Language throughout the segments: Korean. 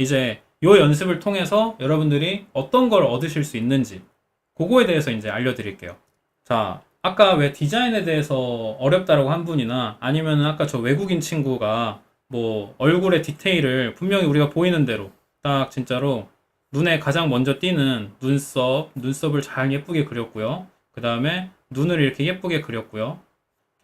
이제 요 연습을 통해서 여러분들이 어떤 걸 얻으실 수 있는지 그거에 대해서 이제 알려드릴게요. 자, 아까 왜 디자인에 대해서 어렵다라고 한 분이나 아니면 아까 저 외국인 친구가 뭐 얼굴의 디테일을 분명히 우리가 보이는 대로 딱 진짜로 눈에 가장 먼저 띄는 눈썹을 잘 예쁘게 그렸고요. 그 다음에 눈을 이렇게 예쁘게 그렸고요.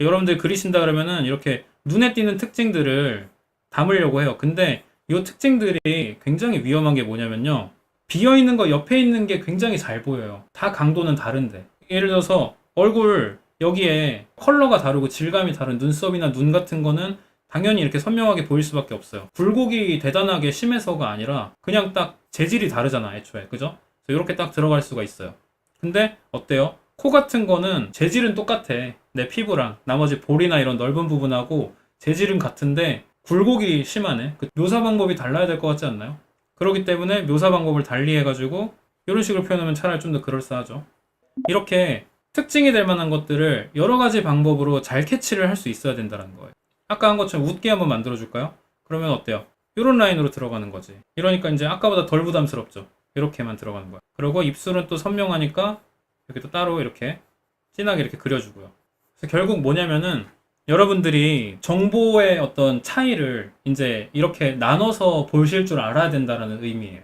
여러분들 그리신다 그러면은 이렇게 눈에 띄는 특징들을 담으려고 해요. 근데 이 특징들이 굉장히 위험한 게 뭐냐면요. 비어있는 거 옆에 있는 게 굉장히 잘 보여요. 다 강도는 다른데. 예를 들어서 얼굴 여기에 컬러가 다르고 질감이 다른 눈썹이나 눈 같은 거는 당연히 이렇게 선명하게 보일 수밖에 없어요. 굴곡이 대단하게 심해서가 아니라 그냥 딱 재질이 다르잖아, 애초에. 그죠? 그래서 이렇게 딱 들어갈 수가 있어요. 근데 어때요? 코 같은 거는 재질은 똑같아. 내 피부랑 나머지 볼이나 이런 넓은 부분하고 재질은 같은데 굴곡이 심하네. 그 묘사 방법이 달라야 될 것 같지 않나요? 그렇기 때문에 묘사 방법을 달리 해가지고 이런 식으로 표현하면 차라리 좀 더 그럴싸하죠. 이렇게 특징이 될 만한 것들을 여러 가지 방법으로 잘 캐치를 할 수 있어야 된다는 거예요. 아까 한 것처럼 웃게 한번 만들어 줄까요? 그러면 어때요? 이런 라인으로 들어가는 거지. 이러니까 이제 아까보다 덜 부담스럽죠. 이렇게만 들어가는 거야. 그리고 입술은 또 선명하니까 이렇게 또 따로 이렇게 진하게 이렇게 그려주고요. 그래서 결국 뭐냐면은 여러분들이 정보의 어떤 차이를 이제 이렇게 나눠서 보실 줄 알아야 된다는 의미예요.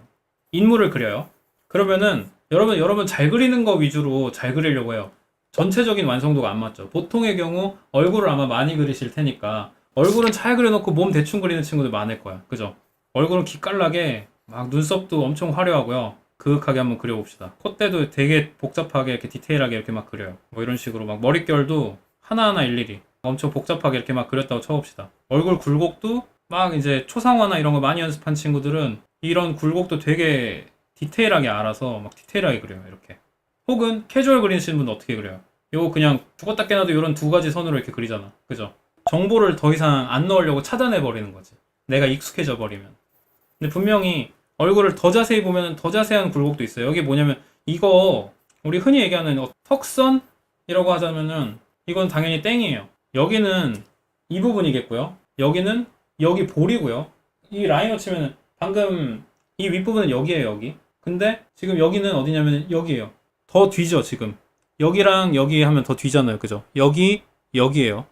인물을 그려요. 그러면은 여러분 잘 그리는 거 위주로 잘 그리려고 해요. 전체적인 완성도가 안 맞죠. 보통의 경우 얼굴을 아마 많이 그리실 테니까 얼굴은 잘 그려놓고 몸 대충 그리는 친구들 많을 거야. 그죠? 얼굴은 기깔나게 막 눈썹도 엄청 화려하고요. 그윽하게 한번 그려봅시다. 콧대도 되게 복잡하게 이렇게 디테일하게 이렇게 막 그려요. 뭐 이런 식으로 막 머릿결도 하나하나 일일이 엄청 복잡하게 이렇게 막 그렸다고 쳐봅시다. 얼굴 굴곡도 막 이제 초상화나 이런 거 많이 연습한 친구들은 이런 굴곡도 되게 디테일하게 알아서 막 디테일하게 그려요. 이렇게. 혹은 캐주얼 그리시는 분은 어떻게 그려요? 요거 그냥 죽었다 깨나도 이런 두 가지 선으로 이렇게 그리잖아. 그죠? 정보를 더 이상 안 넣으려고 차단해 버리는 거지. 내가 익숙해져 버리면. 근데 분명히 얼굴을 더 자세히 보면 더 자세한 굴곡도 있어요. 여기 뭐냐면 이거 우리 흔히 얘기하는 턱선이라고 하자면은 이건 당연히 땡이에요. 여기는 이 부분이겠고요. 여기는 여기 볼이고요. 이 라인을 치면은 방금 이 윗부분은 여기에요, 여기. 근데 지금 여기는 어디냐면 여기에요. 더 뒤죠, 지금. 여기랑 여기 하면 더 뒤잖아요. 그죠? 여기에요.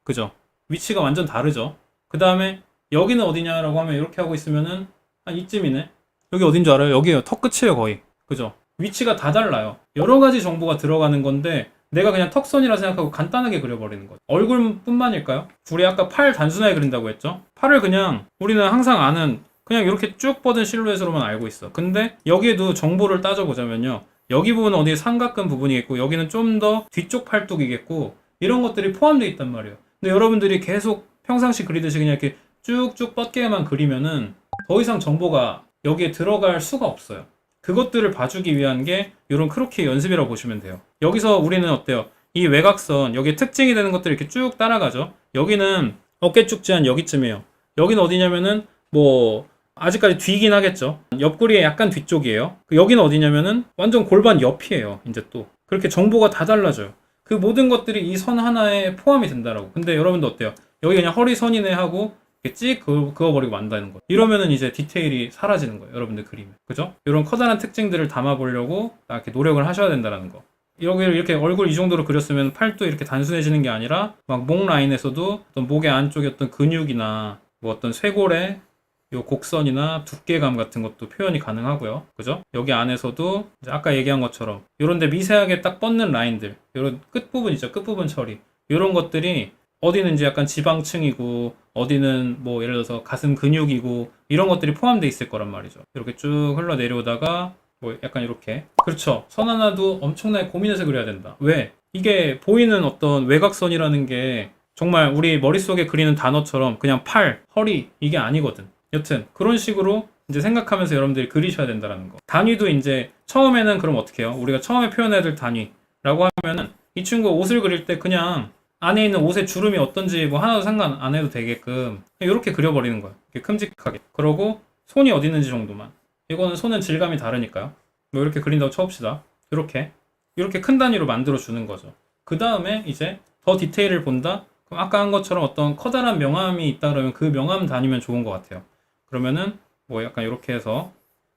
그죠? 위치가 완전 다르죠? 그 다음에 여기는 어디냐라고 하면 이렇게 하고 있으면은 한 이쯤이네. 여기 어딘 줄 알아요? 여기에요. 턱 끝이에요, 거의. 그죠? 위치가 다 달라요. 여러 가지 정보가 들어가는 건데 내가 그냥 턱선이라 생각하고 간단하게 그려버리는 거죠. 얼굴뿐만일까요? 우리 아까 팔 단순하게 그린다고 했죠? 팔을 그냥 우리는 항상 아는 그냥 이렇게 쭉 뻗은 실루엣으로만 알고 있어. 근데 여기에도 정보를 따져보자면요. 여기 부분은 어디 삼각근 부분이겠고 여기는 좀 더 뒤쪽 팔뚝이겠고 이런 것들이 포함되어 있단 말이에요. 근데 여러분들이 계속 평상시 그리듯이 그냥 이렇게 쭉쭉 뻗게만 그리면은 더 이상 정보가 여기에 들어갈 수가 없어요. 그것들을 봐주기 위한 게 이런 크로키 연습이라고 보시면 돼요. 여기서 우리는 어때요? 이 외곽선, 여기에 특징이 되는 것들을 이렇게 쭉 따라가죠. 여기는 어깨 축지 한 여기쯤이에요. 여기는 어디냐면은 뭐 아직까지 뒤긴 하겠죠. 옆구리의 약간 뒤쪽이에요. 여기는 어디냐면은 완전 골반 옆이에요. 이제 또 그렇게 정보가 다 달라져요. 그 모든 것들이 이 선 하나에 포함이 된다라고. 근데 여러분도 어때요? 여기 그냥 허리선이네 하고 이렇게 찍 그어버리고 만다는 거예요. 이러면은 이제 디테일이 사라지는 거예요. 여러분들 그림에. 그죠? 이런 커다란 특징들을 담아보려고 이렇게 노력을 하셔야 된다는 거. 여기를 이렇게 얼굴 이 정도로 그렸으면 팔도 이렇게 단순해지는 게 아니라 막 목 라인에서도 어떤 목의 안쪽에 어떤 근육이나 뭐 어떤 쇄골의 요 곡선이나 두께감 같은 것도 표현이 가능하고요. 그죠? 여기 안에서도 이제 아까 얘기한 것처럼 요런데 미세하게 딱 뻗는 라인들, 요런 끝부분 있죠. 끝부분 처리. 요런 것들이 어디는 이제 약간 지방층이고 어디는 뭐 예를 들어서 가슴 근육이고 이런 것들이 포함되어 있을 거란 말이죠. 이렇게 쭉 흘러내려오다가 뭐 약간 이렇게. 그렇죠. 선 하나도 엄청나게 고민해서 그려야 된다. 왜? 이게 보이는 어떤 외곽선이라는 게 정말 우리 머릿속에 그리는 단어처럼 그냥 팔, 허리 이게 아니거든. 여튼 그런 식으로 이제 생각하면서 여러분들이 그리셔야 된다는 거. 단위도 이제 처음에는 그럼 어떻게 해요? 우리가 처음에 표현해야 될 단위라고 하면은 이 친구 옷을 그릴 때 그냥 안에 있는 옷의 주름이 어떤지 뭐 하나도 상관 안 해도 되게끔 이렇게 그려버리는 거예요. 이렇게 큼직하게. 그러고 손이 어디 있는지 정도만. 이거는 손은 질감이 다르니까요. 뭐 이렇게 그린다고 쳐봅시다. 이렇게 큰 단위로 만들어 주는 거죠. 그 다음에 이제 더 디테일을 본다. 그럼 아까 한 것처럼 어떤 커다란 명암이 있다 그러면 그 명암 단위면 좋은 것 같아요. 그러면은 뭐 약간 이렇게 해서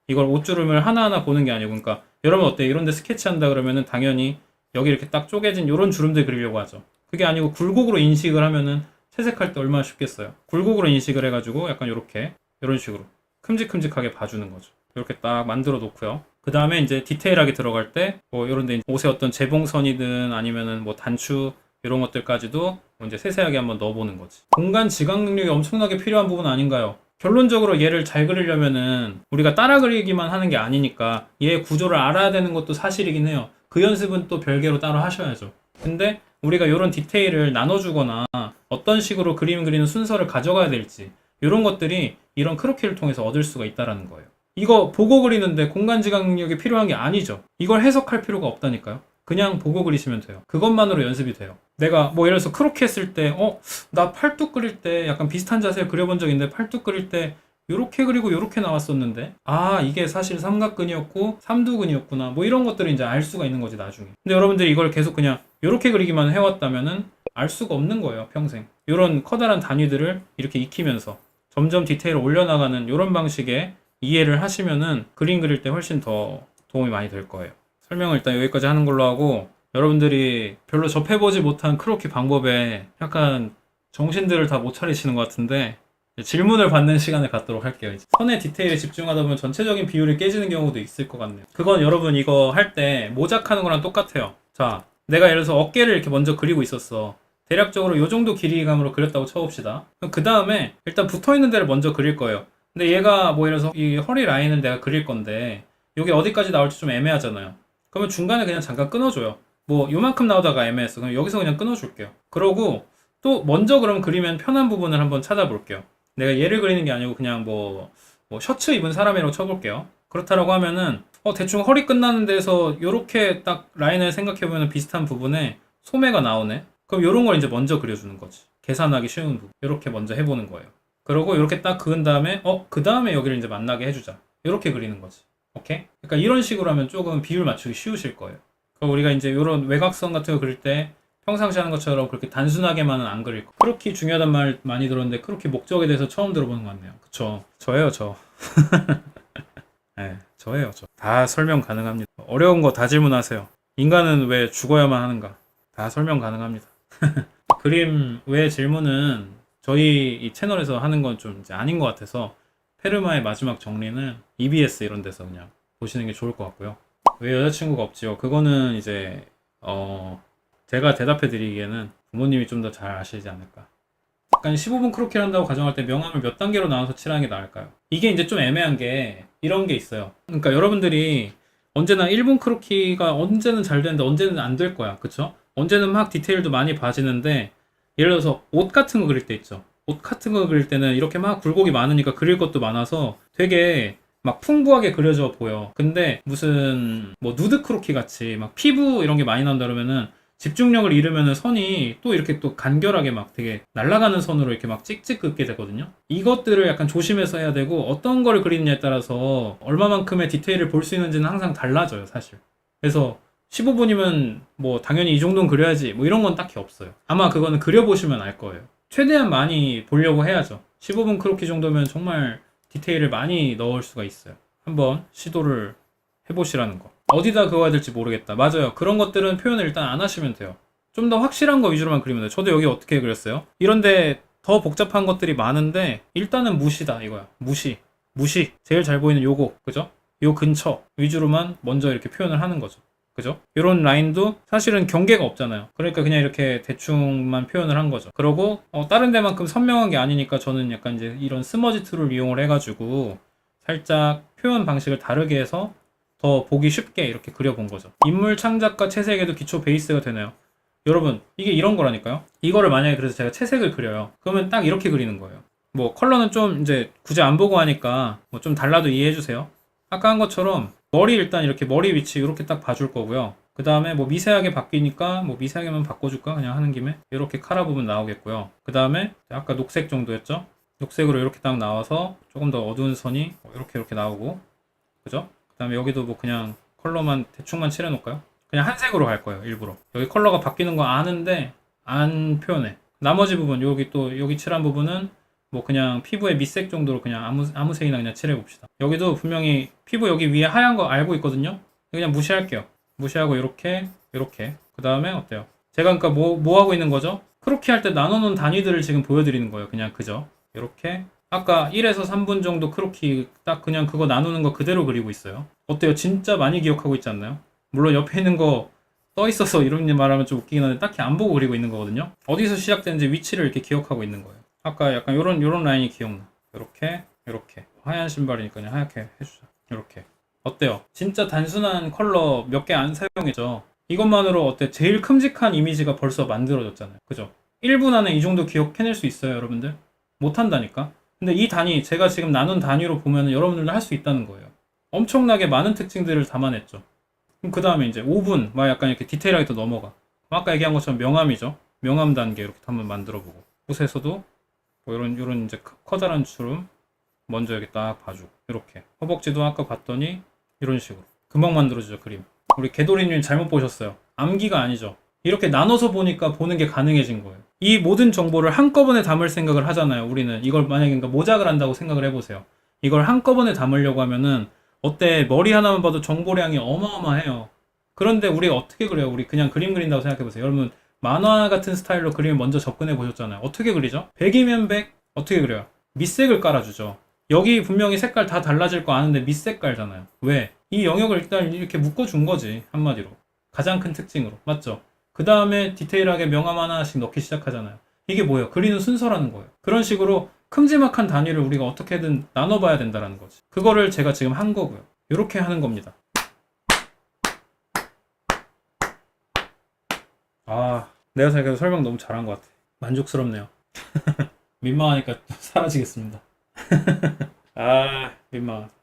이걸 옷주름을 하나하나 보는 게 아니고, 그러니까 여러분 어때? 이런데 스케치한다 그러면은 당연히 여기 이렇게 딱 쪼개진 이런 주름들 그리려고 하죠. 그게 아니고 굴곡으로 인식을 하면은 채색할 때 얼마나 쉽겠어요. 굴곡으로 인식을 해가지고 약간 이렇게 이런 식으로 큼직큼직하게 봐주는 거죠. 이렇게 딱 만들어 놓고요. 그 다음에 이제 디테일하게 들어갈 때 뭐 이런데 옷에 어떤 재봉선이든 아니면은 뭐 단추 이런 것들까지도 뭐 이제 세세하게 한번 넣어보는 거지. 공간 지각 능력이 엄청나게 필요한 부분 아닌가요? 결론적으로 얘를 잘 그리려면은 우리가 따라 그리기만 하는 게 아니니까 얘 구조를 알아야 되는 것도 사실이긴 해요. 그 연습은 또 별개로 따로 하셔야죠. 근데 우리가 이런 디테일을 나눠주거나 어떤 식으로 그림 그리는 순서를 가져가야 될지 이런 것들이 이런 크로키를 통해서 얻을 수가 있다는 거예요. 이거 보고 그리는데 공간 지각 능력이 필요한 게 아니죠. 이걸 해석할 필요가 없다니까요. 그냥 보고 그리시면 돼요. 그것만으로 연습이 돼요. 내가 뭐 예를 들어서 크로키 했을 때 나 팔뚝 그릴 때 약간 비슷한 자세를 그려본 적 있는데 팔뚝 그릴 때 요렇게 그리고 요렇게 나왔었는데 이게 사실 삼각근이었고 삼두근이었구나 뭐 이런 것들을 이제 알 수가 있는 거지 나중에. 근데 여러분들이 이걸 계속 그냥 요렇게 그리기만 해왔다면은 알 수가 없는 거예요 평생. 요런 커다란 단위들을 이렇게 익히면서 점점 디테일을 올려나가는 요런 방식의 이해를 하시면은 그림 그릴 때 훨씬 더 도움이 많이 될 거예요. 설명을 일단 여기까지 하는 걸로 하고, 여러분들이 별로 접해보지 못한 크로키 방법에 약간 정신들을 다 못 차리시는 것 같은데 질문을 받는 시간을 갖도록 할게요. 이제 선의 디테일에 집중하다 보면 전체적인 비율이 깨지는 경우도 있을 것 같네요. 그건 여러분 이거 할 때 모작하는 거랑 똑같아요. 자, 내가 예를 들어서 어깨를 이렇게 먼저 그리고 있었어. 대략적으로 이 정도 길이감으로 그렸다고 쳐봅시다. 그 다음에 일단 붙어있는 데를 먼저 그릴 거예요. 근데 얘가 뭐 예를 들어서 이 허리 라인을 내가 그릴 건데 여기 어디까지 나올지 좀 애매하잖아요. 그러면 중간에 그냥 잠깐 끊어줘요. 뭐 요만큼 나오다가 애매했어. 그럼 여기서 그냥 끊어줄게요. 그러고 또 먼저 그럼 그리면 편한 부분을 한번 찾아볼게요. 내가 얘를 그리는 게 아니고 그냥 뭐 셔츠 입은 사람이라고 쳐볼게요. 그렇다라고 하면은 대충 허리 끝나는 데서 요렇게 딱 라인을 생각해보면 비슷한 부분에 소매가 나오네. 그럼 요런 걸 이제 먼저 그려주는 거지. 계산하기 쉬운 부분. 요렇게 먼저 해보는 거예요. 그러고 이렇게 딱 그은 다음에 그 다음에 여기를 이제 만나게 해주자. 이렇게 그리는 거지. 오케이? 그러니까 이런 식으로 하면 조금 비율 맞추기 쉬우실 거예요. 그럼 우리가 이제 이런 외곽선 같은 거 그릴 때 평상시 하는 것처럼 그렇게 단순하게만은 안 그릴 거. 크로키 중요하단 말 많이 들었는데 크로키 목적에 대해서 처음 들어보는 것 같네요. 그쵸? 저예요, 저. 네, 저예요, 저. 다 설명 가능합니다. 어려운 거 다 질문하세요. 인간은 왜 죽어야만 하는가? 다 설명 가능합니다. 그림 외 질문은 저희 이 채널에서 하는 건 좀 이제 아닌 것 같아서 페르마의 마지막 정리는 EBS 이런 데서 그냥 보시는 게 좋을 것 같고요. 왜 여자친구가 없지요? 그거는 이제 제가 대답해 드리기에는 부모님이 좀 더 잘 아시지 않을까. 약간 15분 크로키를 한다고 가정할 때 명암을 몇 단계로 나눠서 칠하는 게 나을까요? 이게 이제 좀 애매한 게 이런 게 있어요. 그러니까 여러분들이 언제나 1분 크로키가 언제는 잘 되는데 언제는 안 될 거야. 그쵸? 언제는 막 디테일도 많이 봐지는데 예를 들어서 옷 같은 거 그릴 때 있죠. 옷 같은 거 그릴 때는 이렇게 막 굴곡이 많으니까 그릴 것도 많아서 되게 막 풍부하게 그려져 보여. 근데 무슨 뭐 누드 크로키 같이 막 피부 이런 게 많이 나온다 그러면은 집중력을 잃으면은 선이 또 이렇게 또 간결하게 막 되게 날아가는 선으로 이렇게 막 찍찍 긋게 되거든요. 이것들을 약간 조심해서 해야 되고 어떤 걸 그리느냐에 따라서 얼마만큼의 디테일을 볼 수 있는지는 항상 달라져요, 사실. 그래서 15분이면 뭐 당연히 이 정도는 그려야지 뭐 이런 건 딱히 없어요. 아마 그거는 그려보시면 알 거예요. 최대한 많이 보려고 해야죠. 15분 크로키 정도면 정말 디테일을 많이 넣을 수가 있어요. 한번 시도를 해보시라는 거. 어디다 그어야 될지 모르겠다. 맞아요. 그런 것들은 표현을 일단 안 하시면 돼요. 좀 더 확실한 거 위주로만 그리면 돼요. 저도 여기 어떻게 그렸어요? 이런데 더 복잡한 것들이 많은데 일단은 무시다 이거야. 무시. 제일 잘 보이는 요거. 그죠? 요 근처 위주로만 먼저 이렇게 표현을 하는 거죠. 그죠? 이런 라인도 사실은 경계가 없잖아요. 그러니까 그냥 이렇게 대충만 표현을 한 거죠. 그러고 다른 데만큼 선명한 게 아니니까 저는 약간 이제 이런 스머지 툴을 이용을 해가지고 살짝 표현 방식을 다르게 해서 더 보기 쉽게 이렇게 그려본 거죠. 인물 창작과 채색에도 기초 베이스가 되네요. 여러분 이게 이런 거라니까요. 이거를 만약에 그래서 제가 채색을 그려요. 그러면 딱 이렇게 그리는 거예요. 뭐 컬러는 좀 이제 굳이 안 보고 하니까 뭐 좀 달라도 이해해 주세요. 아까 한 것처럼 머리 일단 이렇게 머리 위치 이렇게 딱 봐줄 거고요. 그 다음에 뭐 미세하게 바뀌니까 뭐 미세하게만 바꿔줄까 그냥 하는 김에 이렇게 카라 부분 나오겠고요. 그 다음에 아까 녹색 정도였죠. 녹색으로 이렇게 딱 나와서 조금 더 어두운 선이 이렇게 나오고 그죠? 그 다음에 여기도 뭐 그냥 컬러만 대충만 칠해 놓을까요? 그냥 한 색으로 갈 거예요. 일부러 여기 컬러가 바뀌는 거 아는데 안 표현해. 나머지 부분 여기 또 여기 칠한 부분은 뭐 그냥 피부의 밑색 정도로 그냥 아무 색이나 그냥 칠해봅시다. 여기도 분명히 피부 여기 위에 하얀 거 알고 있거든요. 그냥 무시할게요. 무시하고 이렇게 그 다음에 어때요? 제가 그러니까 뭐 하고 있는 거죠? 크로키 할 때 나눠놓은 단위들을 지금 보여드리는 거예요. 그냥 그죠? 이렇게 아까 1에서 3분 정도 크로키 딱 그냥 그거 나누는 거 그대로 그리고 있어요. 어때요? 진짜 많이 기억하고 있지 않나요? 물론 옆에 있는 거 떠 있어서 이런 말하면 좀 웃기긴 한데 딱히 안 보고 그리고 있는 거거든요. 어디서 시작되는지 위치를 이렇게 기억하고 있는 거예요. 아까 약간 요런 라인이 기억나. 이렇게 하얀 신발이니까 그냥 하얗게 해주자. 이렇게 어때요? 진짜 단순한 컬러 몇 개 안 사용했죠. 이것만으로 어때? 제일 큼직한 이미지가 벌써 만들어졌잖아요. 그죠? 1분 안에 이 정도 기억해낼 수 있어요, 여러분들? 못한다니까? 근데 이 단위, 제가 지금 나눈 단위로 보면 여러분들도 할 수 있다는 거예요. 엄청나게 많은 특징들을 담아냈죠. 그럼 그 다음에 이제 5분, 막 약간 이렇게 디테일하게 더 넘어가. 아까 얘기한 것처럼 명암이죠. 명암 단계 이렇게 한번 만들어보고. 옷에서도 뭐 이런 이제 커다란 주름 먼저 여기 딱 봐주고. 이렇게. 허벅지도 아까 봤더니 이런 식으로. 금방 만들어지죠, 그림. 우리 개도리님 잘못 보셨어요. 암기가 아니죠. 이렇게 나눠서 보니까 보는 게 가능해진 거예요. 이 모든 정보를 한꺼번에 담을 생각을 하잖아요. 우리는 이걸 만약에 그러니까 모작을 한다고 생각을 해보세요. 이걸 한꺼번에 담으려고 하면은 어때? 머리 하나만 봐도 정보량이 어마어마해요. 그런데 우리가 어떻게 그려요? 우리 그냥 그림 그린다고 생각해보세요. 여러분 만화 같은 스타일로 그림을 먼저 접근해 보셨잖아요. 어떻게 그리죠? 100이면 100 어떻게 그려요? 밑색을 깔아주죠. 여기 분명히 색깔 다 달라질 거 아는데 밑색깔잖아요. 왜? 이 영역을 일단 이렇게 묶어준 거지. 한마디로. 가장 큰 특징으로. 맞죠? 그 다음에 디테일하게 명암 하나씩 넣기 시작하잖아요. 이게 뭐예요? 그리는 순서라는 거예요. 그런 식으로 큼지막한 단위를 우리가 어떻게든 나눠봐야 된다는 거지. 그거를 제가 지금 한 거고요. 이렇게 하는 겁니다. 내가 생각해도 설명 너무 잘한 것 같아. 만족스럽네요. 민망하니까 사라지겠습니다. 민망하다.